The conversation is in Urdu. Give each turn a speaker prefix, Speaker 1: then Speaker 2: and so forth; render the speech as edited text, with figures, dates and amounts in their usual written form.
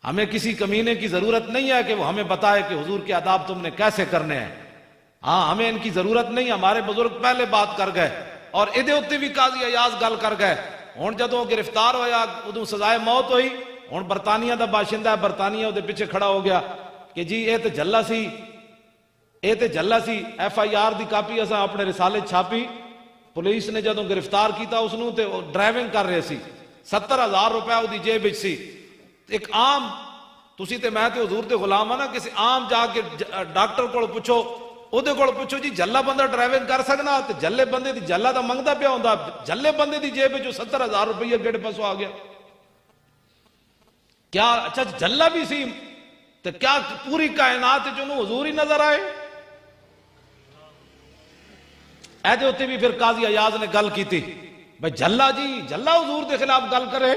Speaker 1: ہمیں کسی کمینے کی ضرورت نہیں ہے کہ وہ ہمیں بتائے کہ حضور کے آداب تم نے کیسے کرنے ہیں. ہاں ہمیں ان کی ضرورت نہیں. ہمارے بزرگ پہلے بات کر گئے اور ادھے اتنے بھی قاضی ایاز گل کر گئے. ہوں جدوں گرفتار ہویا ادوں سزائے موت ہوئی. ہوں برطانیہ دا باشندہ ہے, برطانیہ وہ پیچھے کھڑا ہو گیا کہ جی یہ تو جلا سی, یہ تو جلا سی. FIR دی کاپی اساں اپنے رسالے چھاپی. پولیس نے جدوں گرفتار کیتا اس نوں تے ڈرائیونگ کر رہے سی, 70,000 روپے وہ دی جیب وچ سی. ایک عام تسی تے میں تے حضور تے غلام ہاں نا, کسی عام جا کے ڈاکٹر کو پوچھو, اودے کول پوچھو جی جلا بندہ ڈرائیونگ کر سکنا, تے جلے بندے دی جلا دا منگدا پیا ہوندا, جلے بندے دی جیب وچ 70,000 روپیہ کیڑے پاسوں آ گیا؟ کیا اچھا جلا بھی سی تے کیا پوری کائنات وچ انہوں حضور ہی نظر آئے؟ ایدے ہوتے بھی پھر قاضی ایاز نے گل کی تھی بھائی جلا جی جلا حضور دے خلاف گل کرے.